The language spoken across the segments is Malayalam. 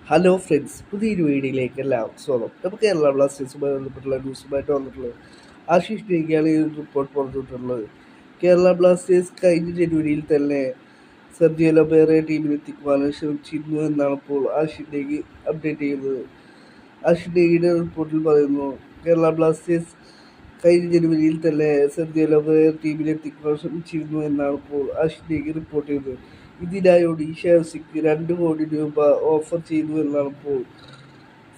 ഹലോ ഫ്രണ്ട്സ്, പുതിയൊരു വീഡിയോയിലേക്ക് എല്ലാവർക്കും സ്വാഗതം. നമുക്ക് കേരള ബ്ലാസ്റ്റേഴ്സുമായി ബന്ധപ്പെട്ടുള്ള ന്യൂസുമായിട്ട് വന്നിട്ടുള്ളത് ആശിഷ് നെയ്യാണ് ഈ ഒരു റിപ്പോർട്ട് പുറത്തുവിട്ടുള്ളത്. കേരള ബ്ലാസ്റ്റേഴ്സ് കഴിഞ്ഞ ജനുവരിയിൽ തന്നെ സെർജിയോ ലൊബേറെ ടീമിലെത്തിക്കുവാൻ ശ്രമിച്ചിരുന്നു എന്നാണ് ഇപ്പോൾ ആശിഷ് നെയ്യ് അപ്ഡേറ്റ് ചെയ്യുന്നത്. ആശിഷ് നെയ്യുടെ റിപ്പോർട്ടിൽ പറയുന്നു, കേരള ബ്ലാസ്റ്റേഴ്സ് കഴിഞ്ഞ ജനുവരിയിൽ തന്നെ സെർജിയോ ലൊബേറെ ടീമിലെത്തിക്കുവാൻ ശ്രമിച്ചിരുന്നു എന്നാണ് ഇപ്പോൾ ആശിഷ് നെയ്യ് റിപ്പോർട്ട് ചെയ്തത്. ഇതിനായി ഒഡീഷ എഫ്സിക്ക് 2 കോടി രൂപ ഓഫർ ചെയ്തു എന്നാണ് ഇപ്പോൾ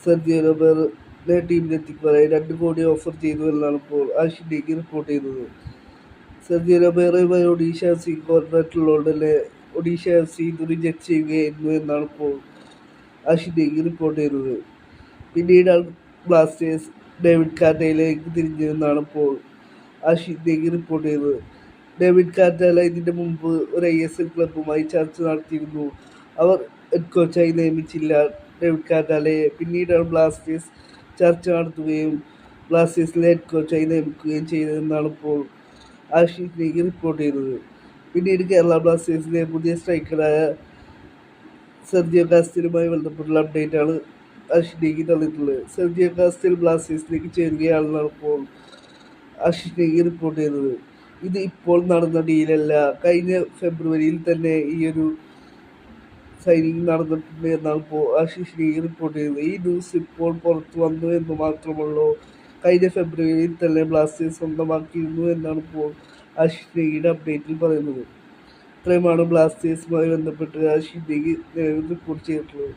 സെർജിയോ റോബേറിനെ ടീമിലെത്തിക്കുവാനായി 2 കോടി ഓഫർ ചെയ്തു എന്നാണ് ഇപ്പോൾ ആഷിഷ് നെയ്യ് റിപ്പോർട്ട് ചെയ്തത്. സെർജിയോ റോബേറുമായി ഒഡീഷ എഫ് സി കോൺട്രാക്ട് ഉള്ളതുകൊണ്ട് തന്നെ ഒഡീഷ എഫ് സി ഇത് റിജക്ട് ചെയ്യുകയായിരുന്നു എന്നാണ് ഇപ്പോൾ ആഷിഷ് നെയ്യ് റിപ്പോർട്ട് ചെയ്തത്. പിന്നീടാണ് ബ്ലാസ്റ്റേഴ്സ് ഡേവിഡ് കാറ്റയിലേക്ക് തിരിഞ്ഞതെന്നാണ് ഇപ്പോൾ ആഷിഷ് നെയ്യ് റിപ്പോർട്ട് ചെയ്തത്. ഡേവിഡ് കാറ്റാല ഇതിൻ്റെ മുമ്പ് ഒരു ISL ക്ലബ്ബുമായി ചർച്ച നടത്തിയിരുന്നു. അവർ ഹെഡ് കോച്ചായി നിയമിച്ചില്ല ഡേവിഡ് കാറ്റാലയെ. പിന്നീടാണ് ബ്ലാസ്റ്റേഴ്സ് ചർച്ച നടത്തുകയും ബ്ലാസ്റ്റേഴ്സിലെ ഹെഡ് കോച്ചായി നിയമിക്കുകയും ചെയ്തതെന്നാണ് ഇപ്പോൾ ആഷിഷ് നെയ്യ് റിപ്പോർട്ട് ചെയ്തത്. പിന്നീട് കേരള ബ്ലാസ്റ്റേഴ്സിലെ പുതിയ സ്ട്രൈക്കറായ സെർജിയോ കാസ്റ്റലുമായി ബന്ധപ്പെട്ടുള്ള അപ്ഡേറ്റാണ് ആഷിഷ് നെയ്യ് തന്നിട്ടുള്ളത്. സെർജിയോ കാസ്റ്റൽ ബ്ലാസ്റ്റേഴ്സിലേക്ക് ചേരുകയാണെന്നാണ് ഇപ്പോൾ ആഷിഷ് നെയ്യ് റിപ്പോർട്ട് ചെയ്തത്. ഇത് ഇപ്പോൾ നടന്ന ഡീലല്ല. കഴിഞ്ഞ ഫെബ്രുവരിയിൽ തന്നെ ഈ ഒരു സൈനിങ് നടന്നിട്ടുണ്ട് എന്നാണ് ഇപ്പോൾ ആശിഷ് നെയ്യ് റിപ്പോർട്ട് ചെയ്തത്. ഈ ന്യൂസ് ഇപ്പോൾ പുറത്തു വന്നു എന്ന് മാത്രമുള്ളൂ. കഴിഞ്ഞ ഫെബ്രുവരിയിൽ തന്നെ ബ്ലാസ്റ്റേഴ്സ് സ്വന്തമാക്കിയിരുന്നു എന്നാണ് ഇപ്പോൾ ആശിഷ് നെയ്യുടെ അപ്ഡേറ്റിൽ പറയുന്നത്. ഇത്രയുമാണ് ബ്ലാസ്റ്റേഴ്സുമായി ബന്ധപ്പെട്ട് ആശിഷ് നെയ്യ് റിപ്പോർട്ട് ചെയ്തിട്ടുള്ളത്.